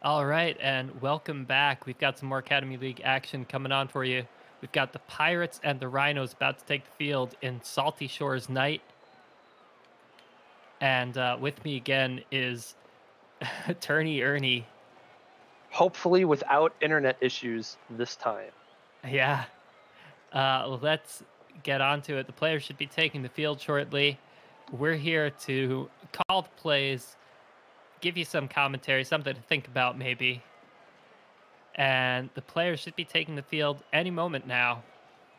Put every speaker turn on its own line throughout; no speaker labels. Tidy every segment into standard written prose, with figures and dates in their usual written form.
All right, and welcome back. We've got some more Academy League action coming on for you. We've got the Pirates and the Rhinos about to take the field in Salty Shores Night. And with me again is Attorney Ernie.
Hopefully without internet issues this time.
Yeah, let's get on to it. The players should be taking the field shortly. We're here to call the plays, give you some commentary, something to think about maybe. And the players should be taking the field any moment now.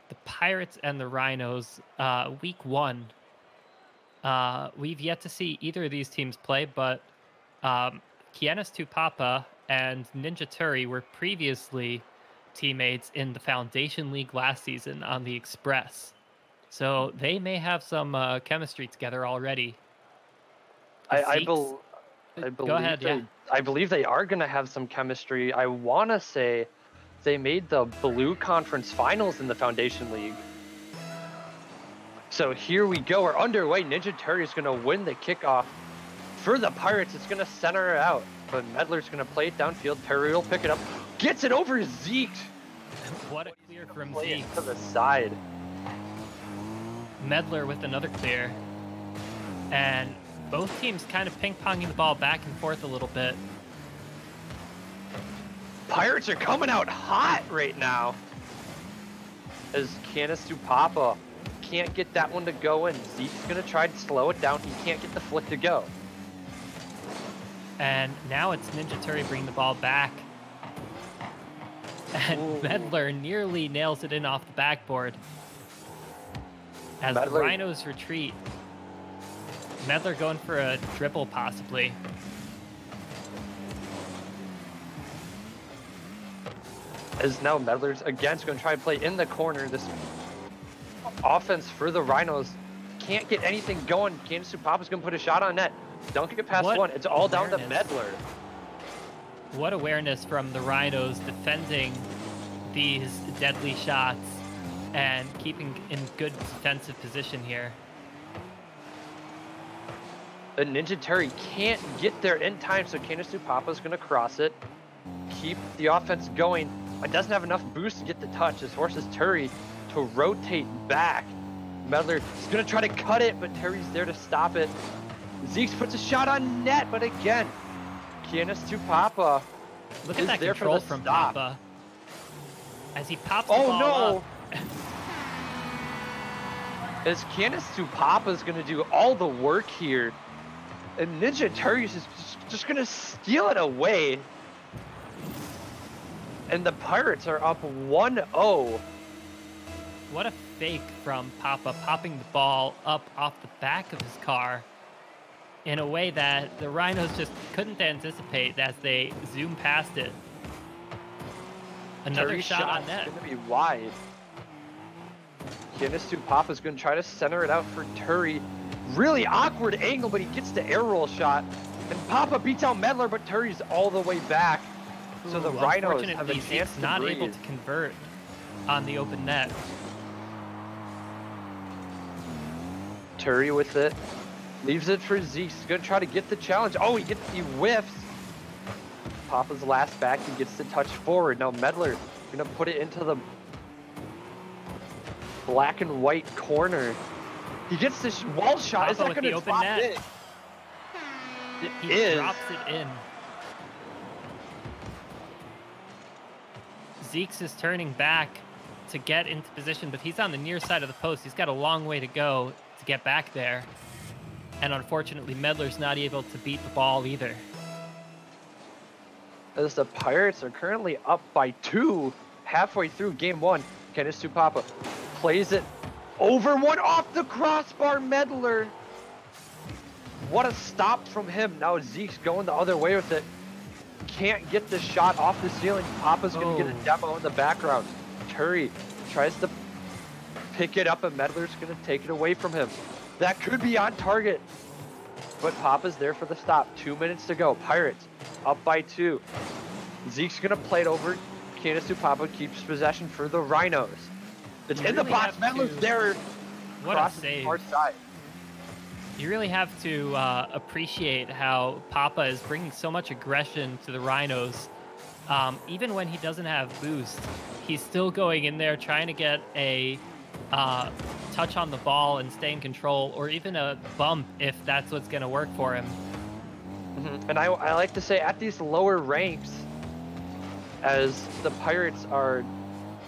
The Pirates and the Rhinos, week one. We've yet to see either of these teams play, but Kianis Tupapa and Ninja Turi were previously teammates in the Foundation League last season on the Express. So they may have some chemistry together already.
I
Zeke's-
believe
Go ahead, yeah.
I believe they are going to have some chemistry. I want to say they made the Blue Conference Finals in the Foundation League. So here we go. We're underway. Ninja Turi is going to win the kickoff for the Pirates. It's going to center it out, but Medler's going to play it downfield. Turi will pick it up, gets it over Zeke.
What a clear from
Play
Zeke.
it to the side.
Medler with another clear. And both teams kind of ping-ponging the ball back and forth a little bit.
Pirates are coming out hot right now. As Kianis Tupapa can't get that one to go in. Zeke's going to try to slow it down. He can't get the flick to go.
And now it's Ninja Turi bringing the ball back. And
Ooh.
Medler nearly nails it in off the backboard. As the
Medler-
Rhinos retreat. Medler going for a dribble possibly.
As now Medler's again going to try to play in the corner. This offense for the Rhinos can't get anything going. Kianis Tupapa's going to put a shot on net. Don't get past
What
one. It's all down to
awareness.
Medler.
What awareness from the Rhinos defending these deadly shots and keeping in good defensive position here.
The Ninja Turi can't get there in time, so Kianis Tupapa's going to cross it. Keep the offense going. It doesn't have enough boost to get the touch. This forces Turi to rotate back. Medler is going to try to cut it, but Turi's there to stop it. Zeeks puts a shot on net, but again, Kianis Tupapa
Look
is
at that
there
control
for the
from
stop.
Papa. As he pops the
Oh
ball
no!
up.
As Kianis Tupapa is going to do all the work here, and Ninja Turi is just going to steal it away. And the Pirates are up 1-0.
What a fake from Papa, popping the ball up off the back of his car in a way that the Rhinos just couldn't anticipate as they zoom past it. Another
Turi's
shot on
shot's
net.
going to be wide. Kianis Tupapa is going to try to center it out for Turi. Really awkward angle, but he gets the air roll shot. And Papa beats out Medler, but Turi's all the way back. So the
Ooh,
Rhinos have a
unfortunately,
chance
Zeke's
to
not
breathe.
able to convert on the open net.
Turi with it. Leaves it for Zeke. He's going to try to get the challenge. Oh, he whiffs. Papa's last back. He gets the touch forward. Now Medler going to put it into the black and white corner. He gets this wall shot. Is
Papa
that
with
going to
the open
drop
net.
it?
He
It is.
drops it in. Zeke's is turning back to get into position, but he's on the near side of the post. He's got a long way to go to get back there. And unfortunately, Medler's not able to beat the ball either.
As the Pirates are currently up by 2 halfway through game 1. Kianis Tupapa plays it over one off the crossbar. Medler. What a stop from him. Now Zeke's going the other way with it. Can't get the shot off the ceiling. Papa's going to get a demo in the background. Turi tries to pick it up, and Medler's going to take it away from him. That could be on target. But Papa's there for the stop. 2 minutes to go. Pirates up by 2. Zeke's going to play it over. Kianis Tupapa keeps possession for the Rhinos. It's
You
in the
really
box.
have
Medler's
to-
there.
What a
Crosses the
save.
far side.
You really have to appreciate how Papa is bringing so much aggression to the Rhinos. Even when he doesn't have boost, he's still going in there trying to get a touch on the ball and stay in control, or even a bump if that's what's going to work for him.
And I like to say at these lower ranks, as the Pirates are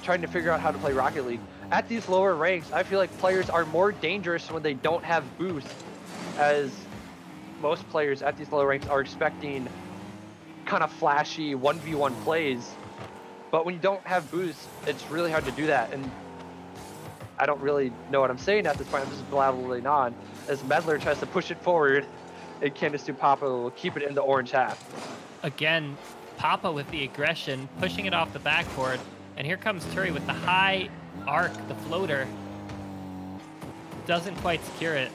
trying to figure out how to play Rocket League, at these lower ranks, I feel like players are more dangerous when they don't have boost, as most players at these lower ranks are expecting kind of flashy 1v1 plays. But when you don't have boost, it's really hard to do that. And I don't really know what I'm saying at this point. I'm just blabbling on as Medler tries to push it forward, and Candice Papa will keep it in the orange half.
Again, Papa with the aggression, pushing it off the backboard. And here comes Turi with the high arc, the floater. Doesn't quite secure it.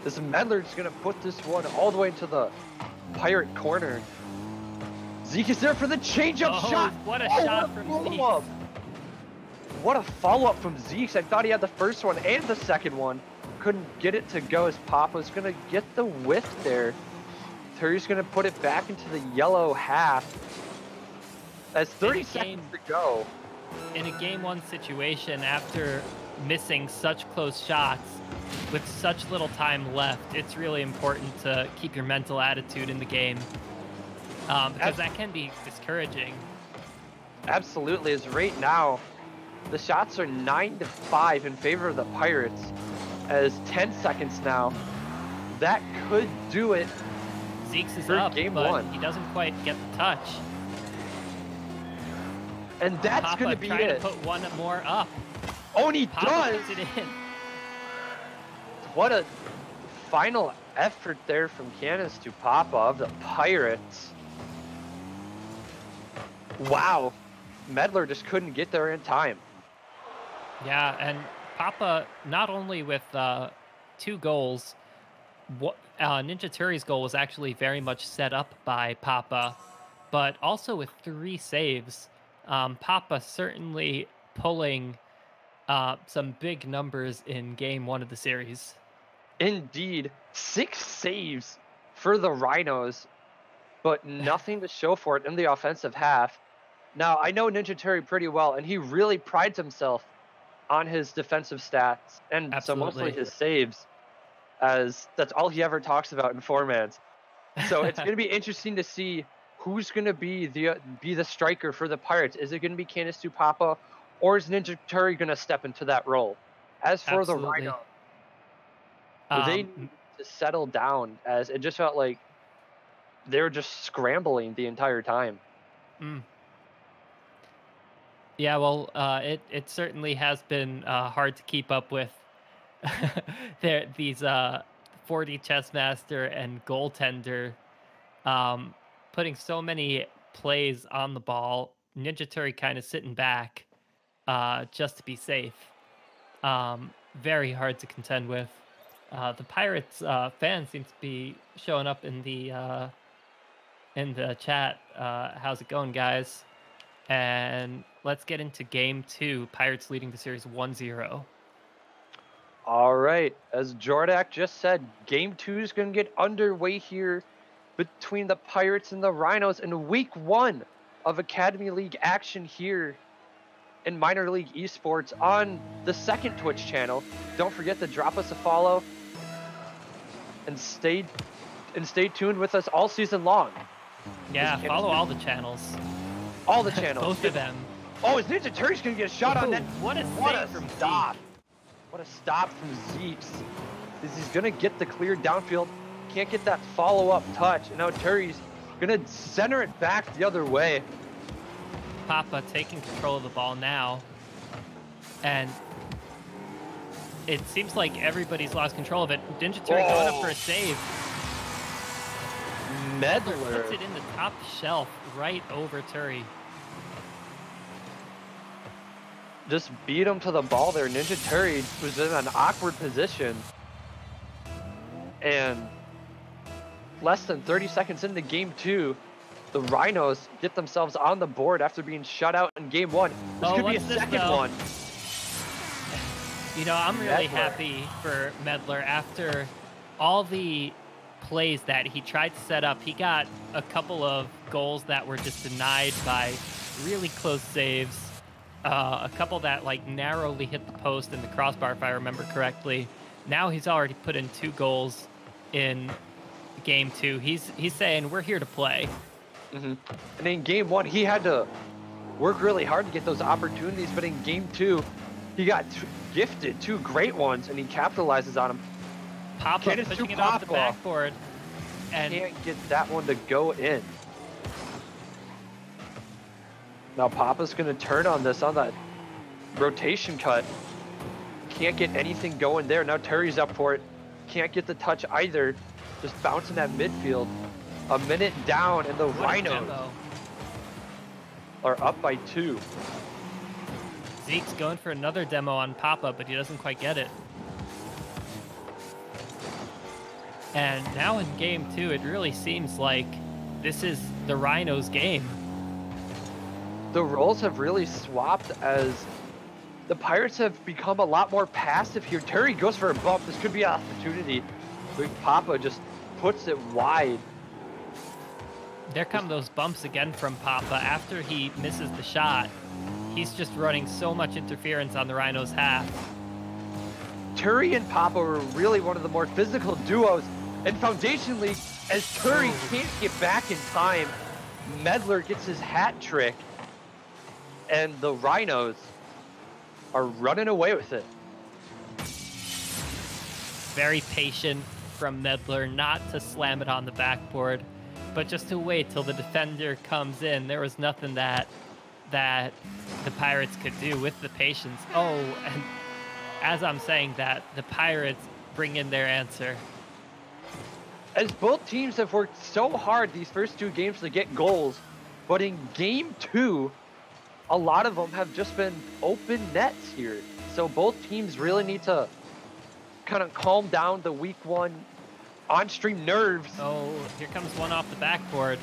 This Medler's going to put this one all the way into the Pirate corner. Zeke is there for the change-up shot.
What a shot from Zeke.
What a follow-up from Zeke. I thought he had the first one and the second one. Couldn't get it to go as Papa's going to get the whiff there. Turi's going to put it back into the yellow half. That's 30 seconds to go.
In a game one situation, after missing such close shots with such little time left, it's really important to keep your mental attitude in the game, because that can be discouraging.
Absolutely. As right now, the shots are 9-5 in favor of the Pirates, as 10 seconds now. That could do it.
Zeke's is
for
up,
game
but
one.
He doesn't quite get the touch.
And that's going to be
trying
it.
To put one more up.
Oh, and he
Papa
does.
puts it in.
What a final effort there from Candice to Papa of the Pirates. Wow. Medler just couldn't get there in time.
Yeah, and Papa, not only with 2 goals, Ninja Turi's goal was actually very much set up by Papa, but also with 3 saves. Papa certainly pulling some big numbers in game 1 of the series.
Indeed. 6 saves for the Rhinos, but nothing to show for it in the offensive half. Now, I know Ninja Turi pretty well, and he really prides himself on his defensive stats, and so mostly his saves, as that's all he ever talks about in four-mans. So it's going to be interesting to see who's going to be the striker for the Pirates. Is it going to be Candice Papa, or is Ninja Turi going to step into that role? As for the Rhinos, they need to settle down, as it just felt like they were just scrambling the entire time.
Yeah, well, it certainly has been hard to keep up with these 4D chess master and goaltender putting so many plays on the ball. Ninja Turi kind of sitting back just to be safe. Very hard to contend with. The Pirates fans seem to be showing up in the chat. How's it going, guys? And let's get into game 2. Pirates leading the series 1-0.
All right. As Jordak just said, game 2 is going to get underway here between the Pirates and the Rhinos in week 1 of Academy League action here in Minor League Esports on the second Twitch channel. Don't forget to drop us a follow and stay tuned with us all season long.
Yeah, follow all the channels.
All the channels.
Both of them.
Oh, is Ninja Turi's going to get a shot on that?
What a save from
stop.
Zeke.
What a stop from Zeke. He's going to get the clear downfield. Can't get that follow-up touch. And now Turi's going to center it back the other way.
Papa taking control of the ball now. And it seems like everybody's lost control of it. Ninja Turi going up for a save.
Medler
puts it in the top shelf right over Turi.
Just beat him to the ball there. Ninja Turi was in an awkward position. And less than 30 seconds into game 2, the Rhinos get themselves on the board after being shut out in game 1. This could be a second one.
You know, I'm really happy for Medler after all the plays that he tried to set up, he got a couple of goals that were just denied by really close saves. A couple that like narrowly hit the post and the crossbar, if I remember correctly. Now he's already put in 2 goals in game 2. He's saying we're here to play.
And in game 1, he had to work really hard to get those opportunities, but in game 2, he got gifted 2 great ones, and he capitalizes on them.
Papa pushing it off the backboard, and
can't get that one to go in. Now Papa's going to turn on this on that rotation cut. Can't get anything going there. Now Terry's up for it. Can't get the touch either. Just bouncing that midfield. A minute down, and the Rhinos are up by 2.
Zeke's going for another demo on Papa, but he doesn't quite get it. And now in game 2, it really seems like this is the Rhinos' game.
The roles have really swapped as the Pirates have become a lot more passive here. Terry goes for a bump. This could be an opportunity. But Papa just puts it wide.
There come those bumps again from Papa. After he misses the shot, he's just running so much interference on the Rhinos' half.
Terry and Papa were really one of the more physical duos in Foundation League. As Terry can't get back in time, Medler gets his hat trick, and the Rhinos are running away with it.
Very patient from Medler not to slam it on the backboard, but just to wait till the defender comes in. There was nothing that the Pirates could do with the patience. Oh, and as I'm saying that, the Pirates bring in their answer.
As both teams have worked so hard these first 2 games to get goals, but in game 2, a lot of them have just been open nets here. So both teams really need to kind of calm down the week 1 on-stream nerves.
Oh, here comes one off the backboard.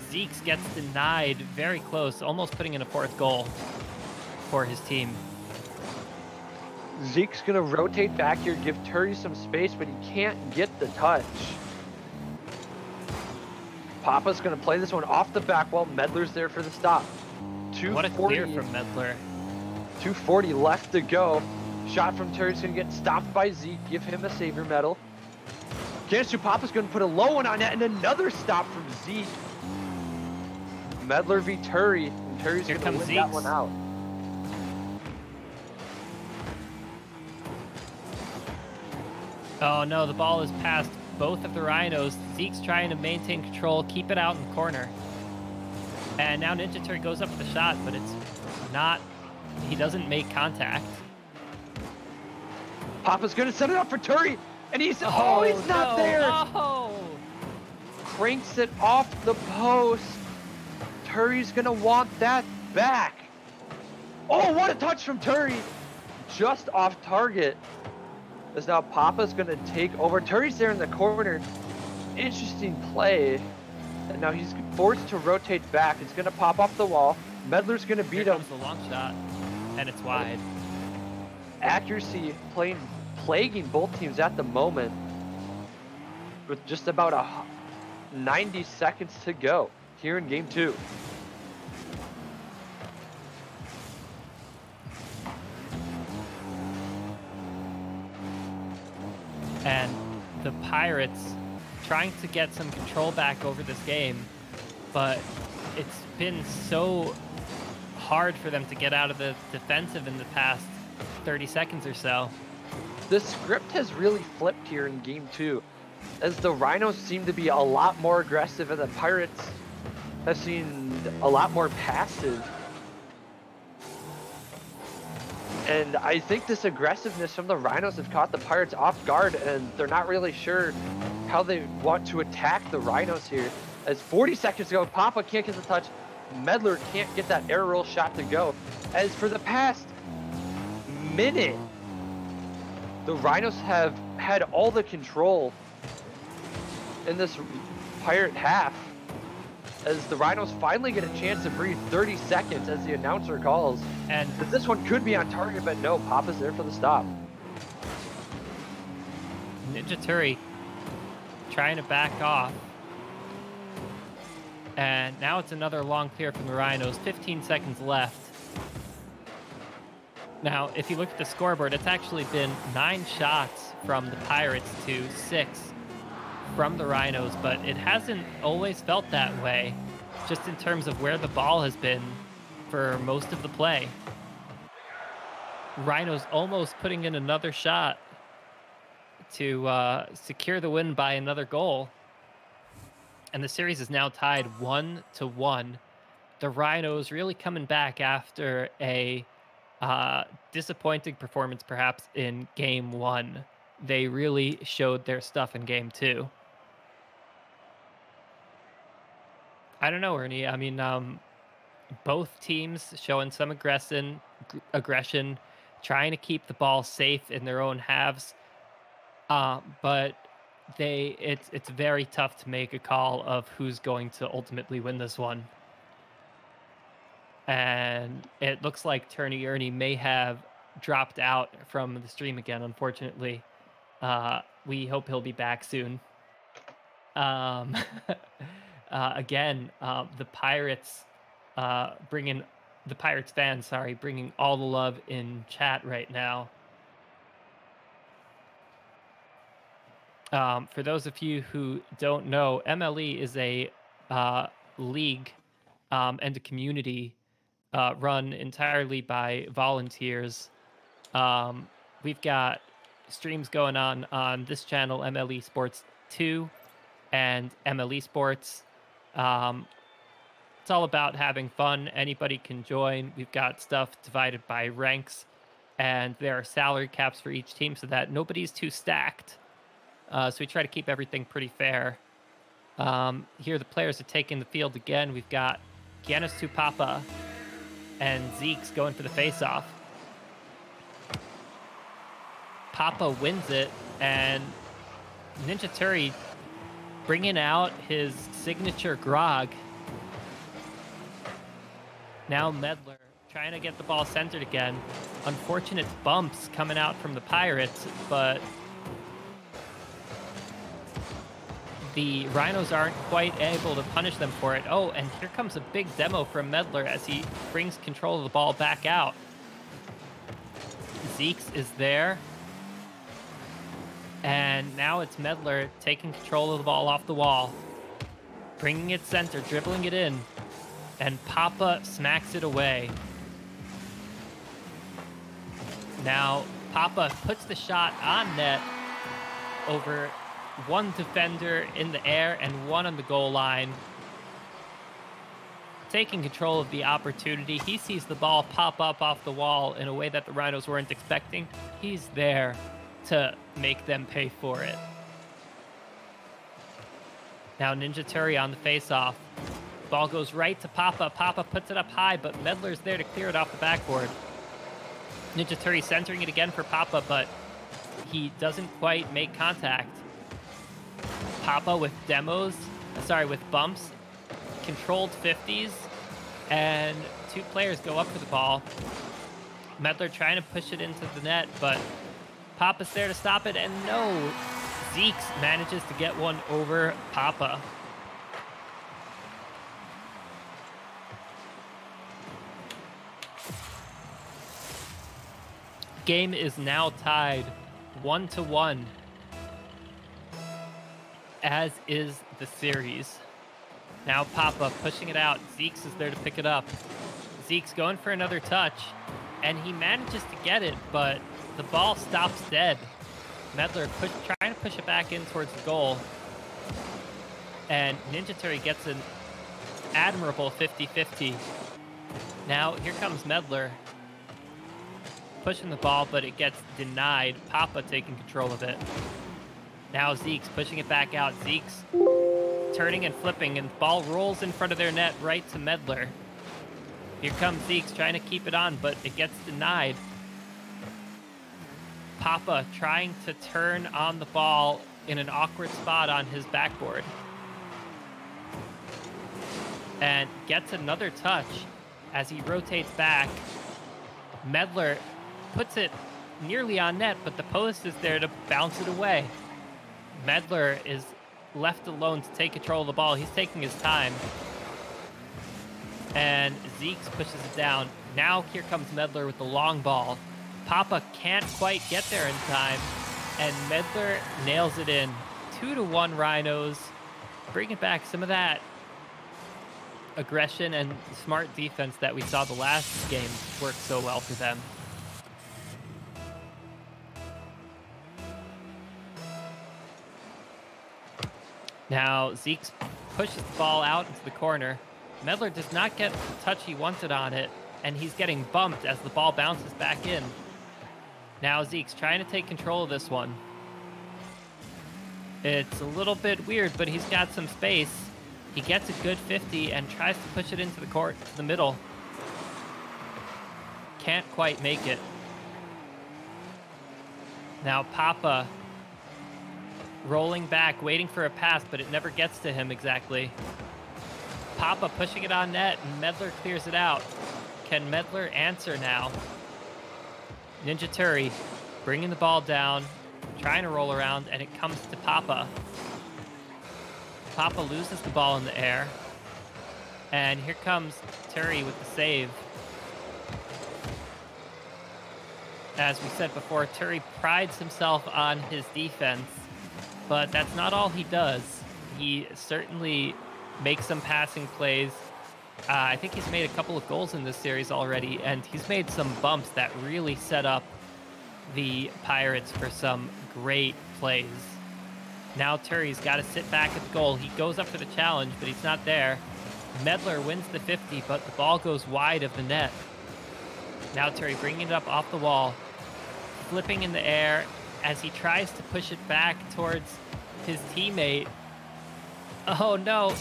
Zeke's gets denied very close, almost putting in a 4th goal for his team.
Zeke's going to rotate back here, give Terry some space, but he can't get the touch. Papa's going to play this one off the back while Medler's there for the stop.
What a clear from Medler.
2:40 left to go. Shot from Terry's going to get stopped by Zeke. Give him a savior medal. Papa's going to put a low one on that, and another stop from Zeke. Medler v. Terry. And Terry's going to win that one out.
Oh no, the ball is past both of the Rhinos. Zeke's trying to maintain control, keep it out in the corner. And now Ninja Terry goes up for the shot, but it's not, he doesn't make contact.
Papa's going to set it up for Terry, and he's not there.
Oh.
Cranks it off the post. Terry's going to want that back. Oh, what a touch from Terry. Just off target. As now Papa's going to take over. Terry's there in the corner. Interesting play. And now he's forced to rotate back. It's going to pop off the wall. Medler's going to beat him.
Here comes the long shot, and it's wide.
Accuracy plaguing both teams at the moment. With just about 90 seconds to go here in game 2.
And the Pirates trying to get some control back over this game, but it's been so hard for them to get out of the defensive in the past 30 seconds or so.
The script has really flipped here in game 2, as the Rhinos seem to be a lot more aggressive and the Pirates have seen a lot more passive. And I think this aggressiveness from the Rhinos have caught the Pirates off guard, and they're not really sure how they want to attack the Rhinos here. As 40 seconds to go, Papa can't get the touch. Medler can't get that air roll shot to go. As for the past minute, the Rhinos have had all the control in this Pirate half, as the Rhinos finally get a chance to breathe 30 seconds as the announcer calls. And this one could be on target, but no, Papa's there for the stop.
Ninja Terry trying to back off. And now it's another long clear from the Rhinos. 15 seconds left. Now, if you look at the scoreboard, it's actually been 9 shots from the Pirates to 6 from the Rhinos, but it hasn't always felt that way, just in terms of where the ball has been for most of the play. Rhinos almost putting in another shot to secure the win by another goal. And the series is now tied 1-1. The Rhinos really coming back after a disappointing performance, perhaps, in Game 1. They really showed their stuff in Game 2. I don't know, Ernie. I mean, both teams showing some aggression, trying to keep the ball safe in their own halves. But it's very tough to make a call of who's going to ultimately win this one. And it looks like Turney Ernie may have dropped out from the stream again, unfortunately. We hope he'll be back soon. Again, the Pirates bringing all the love in chat right now. For those of you who don't know, MLE is a league and a community run entirely by volunteers. We've got streams going on this channel, MLE Sports 2 and MLE Sports. It's all about having fun. Anybody can join. We've got stuff divided by ranks, and there are salary caps for each team so that nobody's too stacked. So we try to keep everything pretty fair. Here the players are taking the field again. We've got Giannis Tupapa and Zeke's going for the face-off. Papa wins it, and Ninja Turi bringing out his signature grog. Now Medler trying to get the ball centered again. Unfortunate bumps coming out from the Pirates, but the Rhinos aren't quite able to punish them for it. Oh, and here comes a big demo from Medler as he brings control of the ball back out. Zeke's is there. And now it's Medler taking control of the ball off the wall, bringing it center, dribbling it in, and Papa smacks it away. Now Papa puts the shot on net over one defender in the air and one on the goal line. Taking control of the opportunity, he sees the ball pop up off the wall in a way that the Rhinos weren't expecting. He's there to make them pay for it. Now Ninja Turi on the face-off. Ball goes right to Papa. Papa puts it up high, but Medler's there to clear it off the backboard. Ninja Turi centering it again for Papa, but he doesn't quite make contact. Papa with with bumps, controlled 50s, and 2 players go up for the ball. Medler trying to push it into the net, but Papa's there to stop it, and no, Zeke's manages to get one over Papa. Game is now tied 1-1, as is the series. Now Papa pushing it out. Zeke's is there to pick it up. Zeke's going for another touch, and he manages to get it, but the ball stops dead. Medler trying to push it back in towards the goal, and Ninja Turi gets an admirable 50-50. Now here comes Medler pushing the ball, but it gets denied. Papa taking control of it. Now Zeke's pushing it back out. Zeke's turning and flipping, and the ball rolls in front of their net right to Medler. Here comes Zeke's trying to keep it on, but it gets denied. Papa trying to turn on the ball in an awkward spot on his backboard. And gets another touch as he rotates back. Medler puts it nearly on net, but the post is there to bounce it away. Medler is left alone to take control of the ball. He's taking his time. And Zeeks pushes it down. Now here comes Medler with the long ball. Papa can't quite get there in time. And Medler nails it in. 2-1 Rhinos. Bringing back some of that aggression and smart defense that we saw the last game work so well for them. Now Zeeks pushes the ball out into the corner. Medler does not get the touch he wanted on it, and he's getting bumped as the ball bounces back in. Now Zeeks trying to take control of this one. It's a little bit weird, but he's got some space. He gets a good 50 and tries to push it into the court, to the middle. Can't quite make it. Now Papa rolling back, waiting for a pass, but it never gets to him exactly. Papa pushing it on net, and Medler clears it out. Can Medler answer now? Ninja Turi bringing the ball down, trying to roll around, and it comes to Papa. Papa loses the ball in the air. And here comes Turi with the save. As we said before, Turi prides himself on his defense, but that's not all he does. He certainly makes some passing plays. I think he's made a couple of goals in this series already, and he's made some bumps that really set up the Pirates for some great plays. Now Turi's got to sit back at the goal. He goes up for the challenge, but he's not there. Medler wins the 50, but the ball goes wide of the net. Now Turi bringing it up off the wall, flipping in the air as he tries to push it back towards his teammate. Oh no!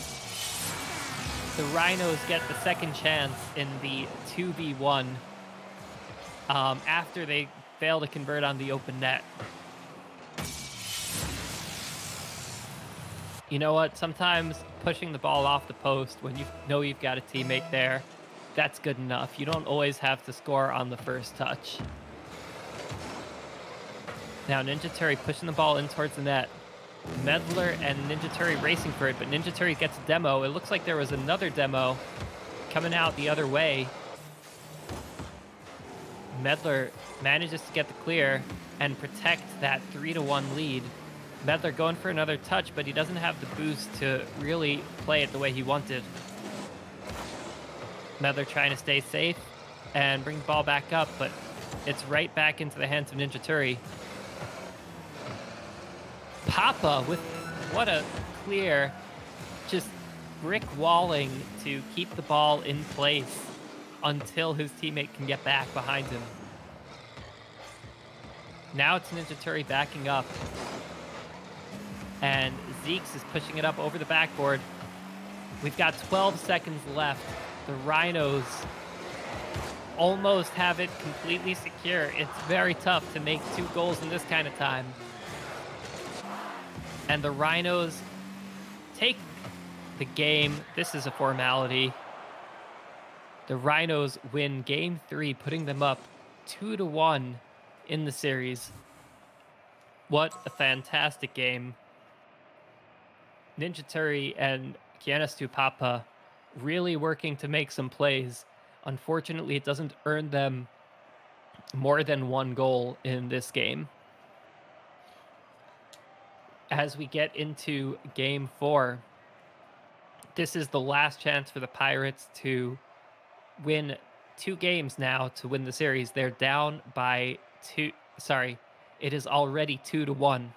The Rhinos get the second chance in the 2v1 after they fail to convert on the open net. You know what? Sometimes pushing the ball off the post when you know you've got a teammate there, that's good enough. You don't always have to score on the first touch. Now Ninja Turi pushing the ball in towards the net. Medler and Ninja Turi racing for it, but Ninja Turi gets a demo. It looks like there was another demo coming out the other way. Medler manages to get the clear and protect that 3-1 lead. Medler going for another touch, but he doesn't have the boost to really play it the way he wanted. Medler trying to stay safe and bring the ball back up, but it's right back into the hands of Ninja Turi. Papa with what a clear, just brick walling to keep the ball in place until his teammate can get back behind him. Now it's Ninja Turi backing up. And Zeeks is pushing it up over the backboard. We've got 12 seconds left. The Rhinos almost have it completely secure. It's very tough to make 2 goals in this kind of time. And the Rhinos take the game. This is a formality. The Rhinos win Game 3, putting them up 2-1 in the series. What a fantastic game. Ninja Turi and Kianestu Papa really working to make some plays. Unfortunately, it doesn't earn them more than 1 goal in this game. As we get into Game 4, this is the last chance for the Pirates to win 2 games now to win the series. They're down by 2. Sorry, it is already 2-1.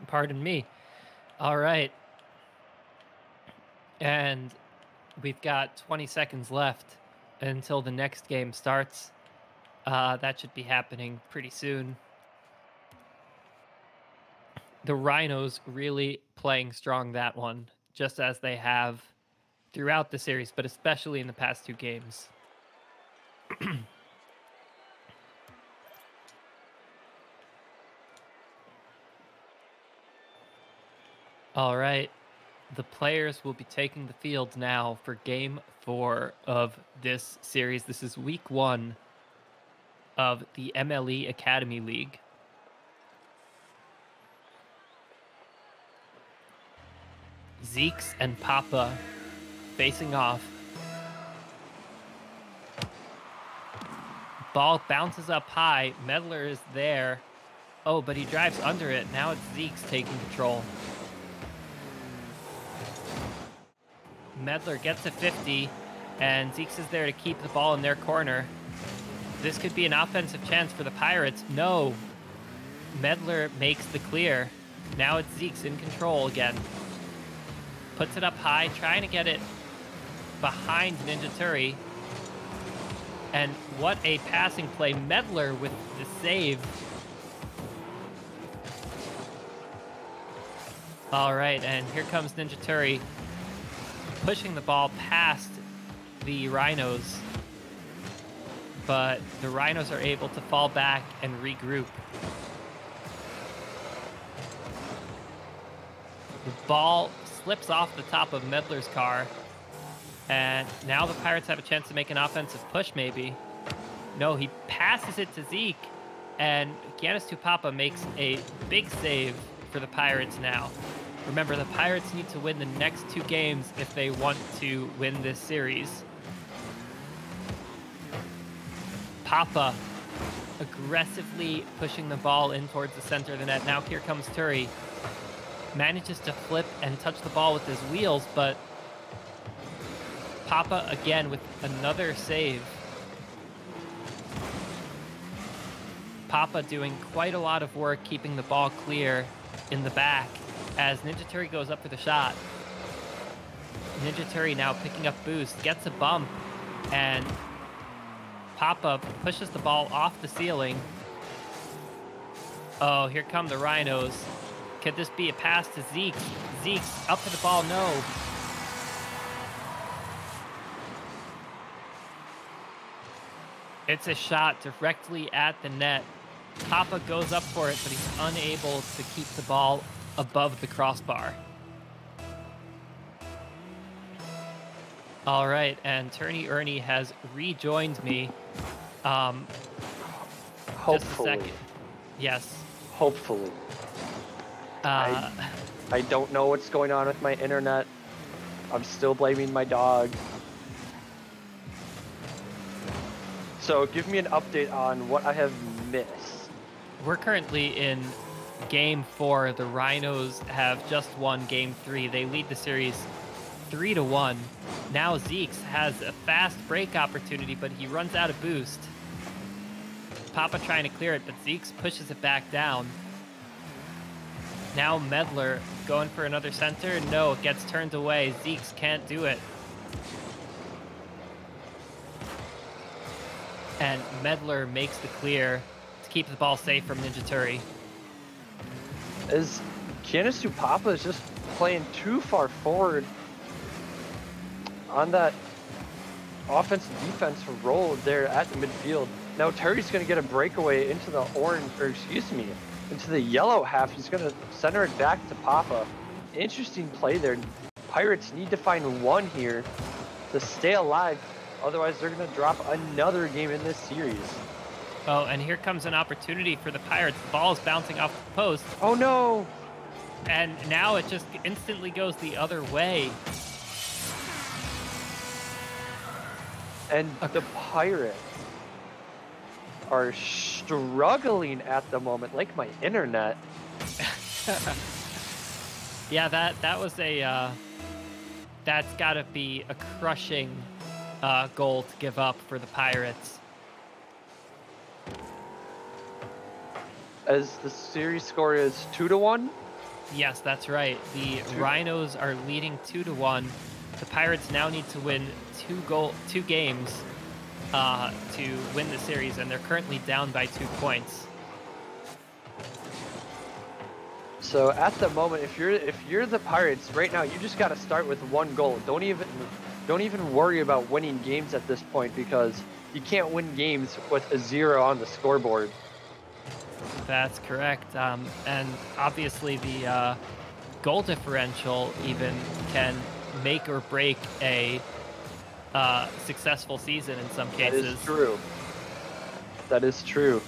Pardon me. All right. And we've got 20 seconds left until the next game starts. That should be happening pretty soon. The Rhinos really playing strong that one, just as they have throughout the series, but especially in the past 2 games. All right. The players will be taking the field now for Game 4 of this series. This is Week 1 of the MLE Academy League. Zeeks and Papa facing off. Ball bounces up high. Meddler is there. Oh, but he drives under it. Now it's Zeeks taking control. Meddler gets to 50, and Zeeks is there to keep the ball in their corner. This could be an offensive chance for the Pirates. No. Meddler makes the clear. Now it's Zeeks in control again. Puts it up high, trying to get it behind Ninja Turi. And what a passing play. Meddler with the save. All right, and here comes Ninja Turi pushing the ball past the Rhinos. But the Rhinos are able to fall back and regroup. The ball slips off the top of Meddler's car. And now the Pirates have a chance to make an offensive push, maybe. No, he passes it to Zeke. And Giannis Tupapa makes a big save for the Pirates now. Remember, the Pirates need to win the next 2 games if they want to win this series. Papa aggressively pushing the ball in towards the center of the net. Now here comes Turi. Manages to flip and touch the ball with his wheels, but Papa again with another save. Papa doing quite a lot of work keeping the ball clear in the back as Ninja Turi goes up for the shot. Ninja Turi now picking up boost, gets a bump, and Papa pushes the ball off the ceiling. Oh, here come the Rhinos. Could this be a pass to Zeke? Zeke's up for the ball, no. It's a shot directly at the net. Papa goes up for it, but he's unable to keep the ball above the crossbar. All right, and Turney Ernie has rejoined me.
Hopefully.
Just a second. Yes.
Hopefully. I don't know what's going on with my internet. I'm still blaming my dog. So give me an update on what I have missed.
We're currently in Game 4. The Rhinos have just won Game 3. They lead the series 3-1. Now Zeeks has a fast break opportunity, but he runs out of boost. Papa trying to clear it, but Zeeks pushes it back down. Now Meddler going for another center. No, it gets turned away. Zeeks can't do it. And Meddler makes the clear to keep the ball safe from Ninja Turi.
As Giannis Tupapa is just playing too far forward on that offensive-defensive role there at the midfield. Now Turi's going to get a breakaway into the orange, or excuse me, into the yellow half. He's going to center it back to Papa. Interesting play there. Pirates need to find one here to stay alive. Otherwise, they're going to drop another game in this series.
Oh, and here comes an opportunity for the Pirates. The ball is bouncing off the post.
Oh, no.
And now it just instantly goes the other way.
And the Pirates are struggling at the moment, like my internet.
Yeah, that was a that's got to be a crushing goal to give up for the Pirates.
As the series score is 2-1.
Yes, that's right. The Rhinos are leading 2-1. The Pirates now need to win two games to win the series, and they're currently down by 2 points.
So at the moment, if you're the Pirates right now, you just got to start with 1 goal. Don't even worry about winning games at this point, because you can't win games with a 0 on the scoreboard.
That's correct. And obviously the goal differential even can make or break a successful season in some cases.
That is true. That is true.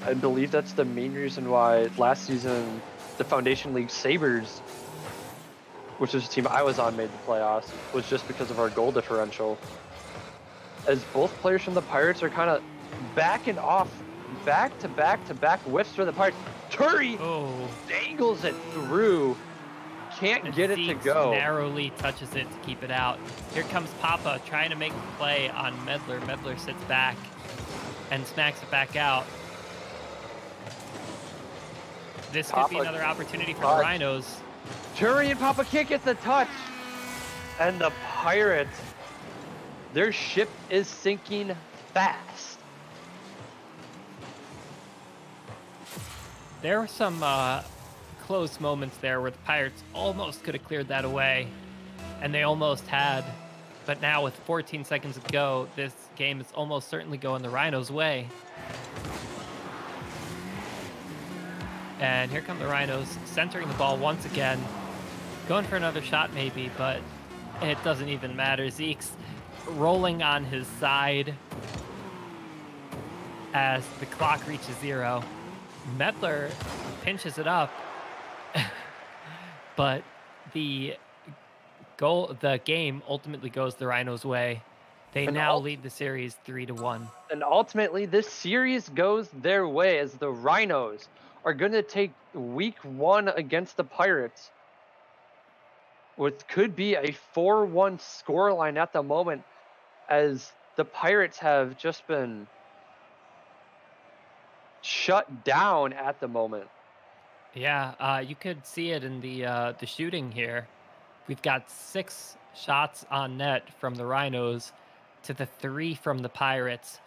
I believe that's the main reason why last season the Foundation League Sabres, which is the team I was on, made the playoffs, was just because of our goal differential. As both players from the Pirates are kind of backing off, back to back whiffs for the Pirates. Turi dangles it through. Can't get it to go.
Narrowly touches it to keep it out. Here comes Papa trying to make the play on Medler. Medler sits back and smacks it back out. This could be another opportunity for the Rhinos.
Turi and Papa can't get the touch. And the Pirates, their ship is sinking fast.
There were some close moments there where the Pirates almost could have cleared that away, and they almost had. But now with 14 seconds to go, this game is almost certainly going the Rhinos' way. And here come the Rhinos, centering the ball once again, going for another shot maybe, but it doesn't even matter. Zeke's rolling on his side as the clock reaches 0. Medler pinches it up, but the game ultimately goes the Rhinos' way. They now lead the series 3-1.
And ultimately, this series goes their way as the Rhinos are going to take week 1 against the Pirates, which could be a 4-1 scoreline at the moment, as the Pirates have just been shut down at the moment.
Yeah, you could see it in the shooting here. We've got 6 shots on net from the Rhinos to the 3 from the Pirates.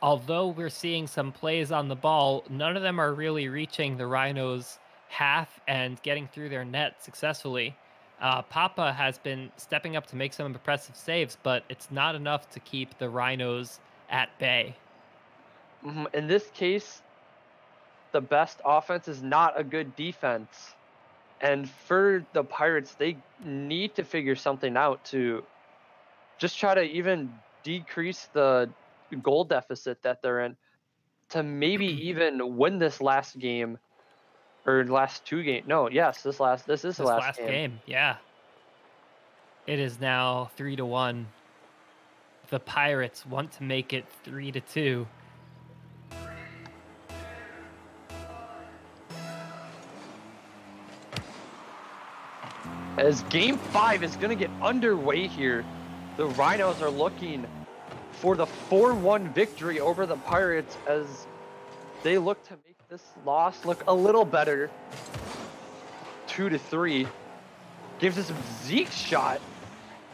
Although we're seeing some plays on the ball, none of them are really reaching the Rhinos' half and getting through their net successfully. Papa has been stepping up to make some impressive saves, but it's not enough to keep the Rhinos at bay.
In this case, the best offense is not a good defense. And for the Pirates, they need to figure something out to just try to even decrease the goal deficit that they're in, to maybe even win this last game, or last 2 games. No, yes, this is the last game.
Yeah. It is now 3-1. The Pirates want to make it 3-2.
As game 5 is going to get underway here, the Rhinos are looking for the 4-1 victory over the Pirates as they look to make this loss look a little better. 2-3. Gives us Zeke's shot.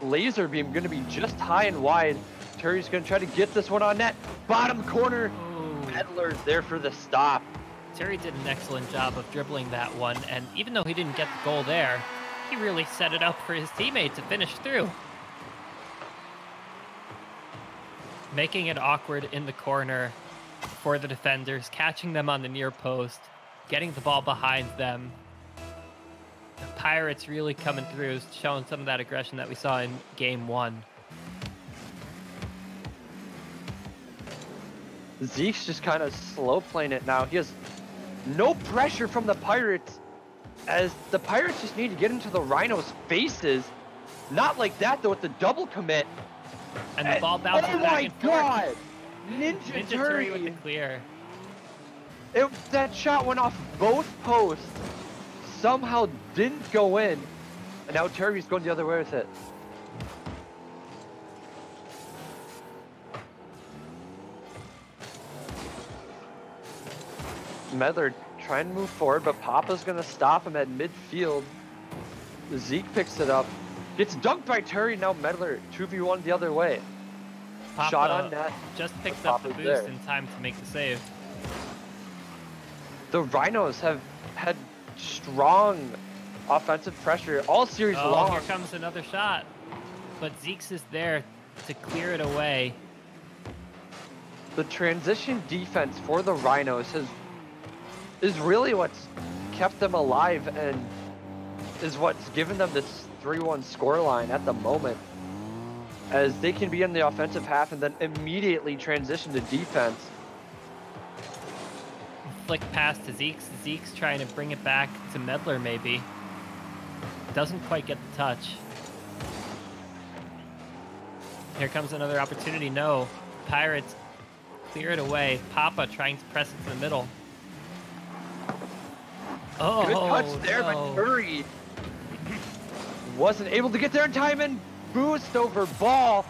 Laser beam going to be just high and wide. Terry's going to try to get this one on net. Bottom corner. Medler's there for the stop.
Terry did an excellent job of dribbling that one, and even though he didn't get the goal there, he really set it up for his teammate to finish through. Making it awkward in the corner for the defenders, catching them on the near post, getting the ball behind them. The Pirates really coming through, showing some of that aggression that we saw in game 1.
Zeke's just kind of slow playing it now. He has no pressure from the Pirates, as the Pirates just need to get into the Rhinos' faces. Not like that, though, with the double commit.
And the ball bounces back and forth.
Oh my god! Ninja
Turi with the clear.
That shot went off both posts. Somehow didn't go in. And now Turi's going the other way with it. Medler trying to move forward, but Papa's going to stop him at midfield. Zeke picks it up. Gets dunked by Turi. Now Medler 2v1 the other way.
Papa
shot on net.
Just picks up the boost in time to make the save.
The Rhinos have had strong offensive pressure all series long.
Here comes another shot. But Zeke's is there to clear it away.
The transition defense for the Rhinos is really what's kept them alive and is what's given them this 3-1 scoreline at the moment, as they can be in the offensive half and then immediately transition to defense.
flick pass to Zeke's. Zeke's trying to bring it back to Medler, maybe. Doesn't quite get the touch. Here comes another opportunity. No. Pirates clear it away. Papa trying to press it to the middle. Oh,
good touch there,
no.
but Curry wasn't able to get there in time and boost over ball.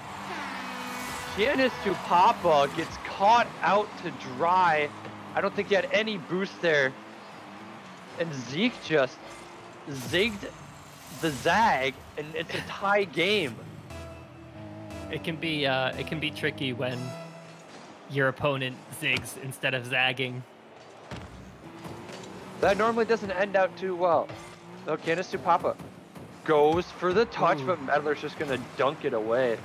Giannis to Papa gets caught out to dry. I don't think he had any boost there. And Zeke just zigged the zag, and it's a tie game.
It can be tricky when your opponent zigs instead of zagging.
That normally doesn't end out too well. No, Giannis to Papa goes for the touch,
Ooh.
but Medler's just gonna dunk it away.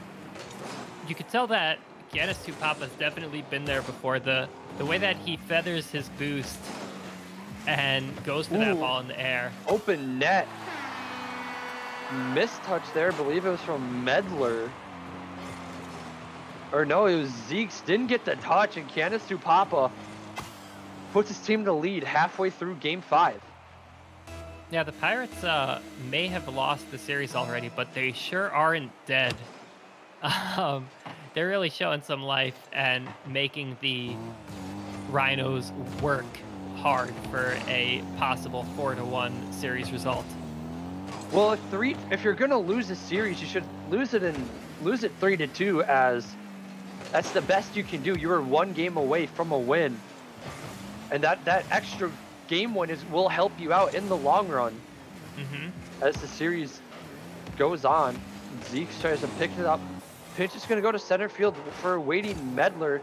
You could tell that Giannis Tupapa's definitely been there before. The way that he feathers his boost and goes for that ball in the air.
Open net. Missed touch there. I believe it was from Medler. Or no, it was Zeke's. Didn't get the touch, and Giannis Tupapa puts his team to lead halfway through Game 5.
Yeah, the Pirates may have lost the series already, but they sure aren't dead. They're really showing some life and making the Rhinos work hard for a possible 4-1 series result.
Well, if you're gonna lose a series, you should lose it 3-2, as that's the best you can do. You were one game away from a win, and that extra game win will help you out in the long run. As the series goes on. Zeke tries to pick it up. Pitch is gonna go to center field for a waiting Medler.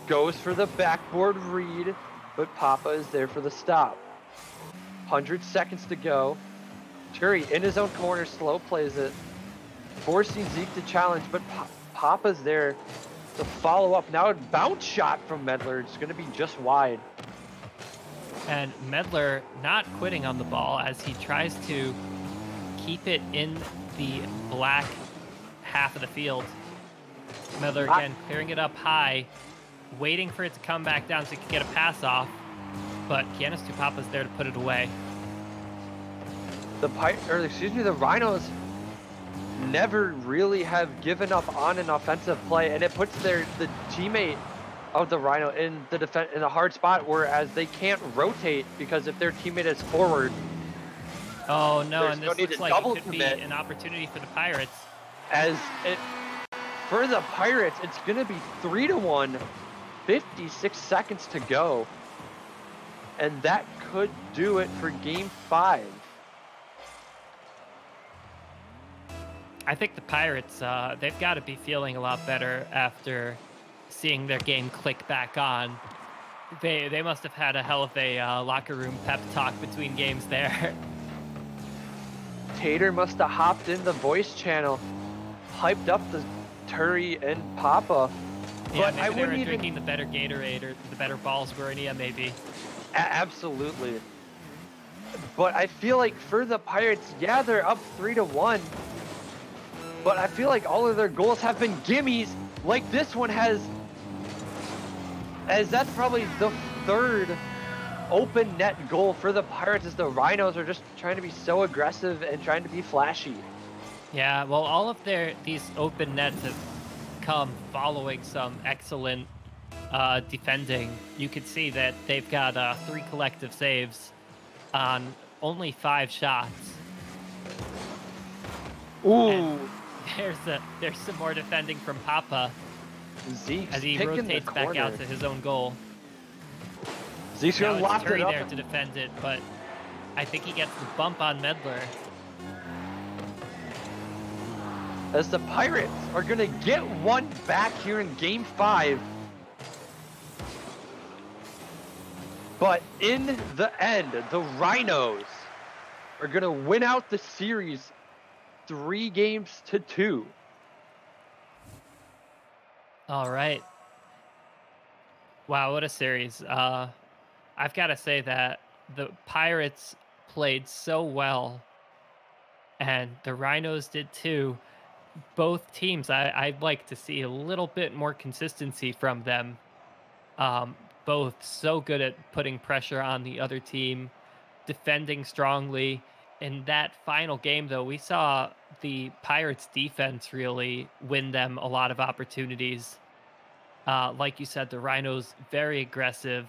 Goes for the backboard read, but Papa is there for the stop. 100 seconds to go. Curry in his own corner, slow plays it, forcing Zeke to challenge, but Papa's there to follow up. Now a bounce shot from Medler. It's gonna be just wide.
And Medler not quitting on the ball as he tries to keep it in the black half of the field. Medler again clearing it up high, waiting for it to come back down so he can get a pass off, but Giannis Tupapa's there to put it away.
The Rhinos never really have given up on an offensive play, and it puts the teammate of the Rhino in a hard spot, whereas they can't rotate because if their teammate is forward.
Oh no, and this looks like it could be
commit.
an opportunity for the Pirates.
For the Pirates, it's gonna be 3-1, 56 seconds to go. And that could do it for Game 5.
I think the Pirates, they've got to be feeling a lot better after seeing their game click back on. They must have had a hell of a locker room pep talk between games there.
Tater must have hopped in the voice channel, hyped up the Turi and Papa.
Yeah,
but
maybe
I
they were
wouldn't
drinking the better Gatorade or the better Balls Guardia, maybe.
Absolutely. But I feel like for the Pirates, yeah, they're up 3-1. But I feel like all of their goals have been gimmies, like this one has, as that's probably the third open net goal for the Pirates, as the Rhinos are just trying to be so aggressive and trying to be flashy.
Yeah, well, all of these open nets have come following some excellent defending. You could see that they've got 3 collective saves on only 5 shots.
Ooh.
And there's some more defending from Papa
Zeke's
as he
picking
rotates
the
back
corner.
out to his own goal.
Zeke's
Now
gonna lock
it's Turi
it up.
there to defend it, but I think he gets the bump on Medler.
As the Pirates are gonna get one back here in Game 5. But in the end, the Rhinos are gonna win out the series 3-2.
All right. Wow, what a series. I've got to say that the Pirates played so well, and the Rhinos did too. Both teams, I'd like to see a little bit more consistency from them. both so good at putting pressure on the other team, defending strongly. In that final game, though, we saw the Pirates defense really win them a lot of opportunities. Like you said, the Rhinos very aggressive,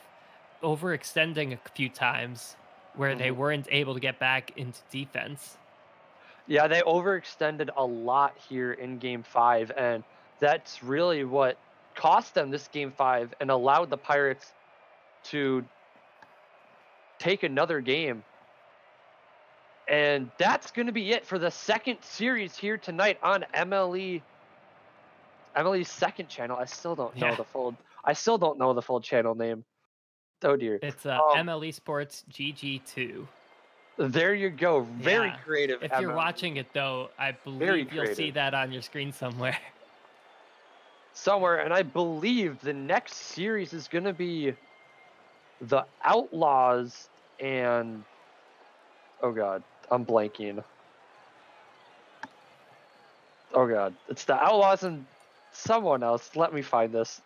overextending a few times where they
Mhm.
weren't able to get back into defense.
Yeah, they overextended a lot here in game 5, and that's really what cost them this game 5 and allowed the Pirates to take another game. And that's going to be it for the second series here tonight on MLE's second channel. I still don't know
Yeah,
the full channel name. Oh dear.
it's
Um
MLE Sports GG2.
there you go. Very
Yeah.
creative
If you're
MLE.
watching it, though, I
Very
believe you'll see
creative.
that on your screen somewhere.
Somewhere, and I believe the next series is going to be the Outlaws and oh god, I'm blanking. Oh god, it's the Outlaws and someone else. Let me find this.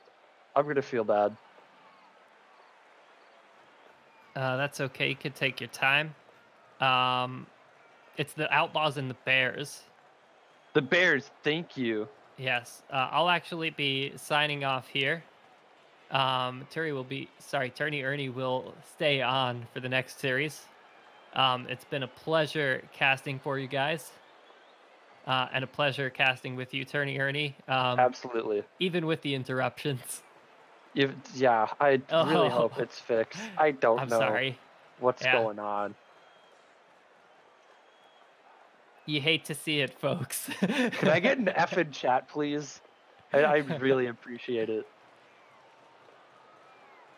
I'm gonna feel bad.
That's okay. You could take your time. Um, it's the Outlaws and the Bears.
The Bears, thank you.
Yes. I'll actually be signing off here. Turney Ernie will stay on for the next series. It's been a pleasure casting for you guys. And a pleasure casting with you, Turney Ernie.
Absolutely.
Even with the interruptions.
Yeah, I really
Oh,
hope it's fixed. I don't
I'm
know
sorry.
what's
Yeah.
going on.
You hate to see it, folks.
Can I get an F in chat, please? I really appreciate it.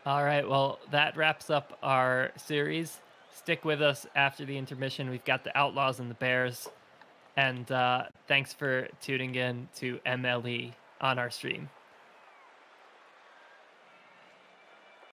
All right. Well, that wraps up our series. Stick with us after the intermission. We've got the Outlaws and the Bears. And thanks for tuning in to MLE on our stream.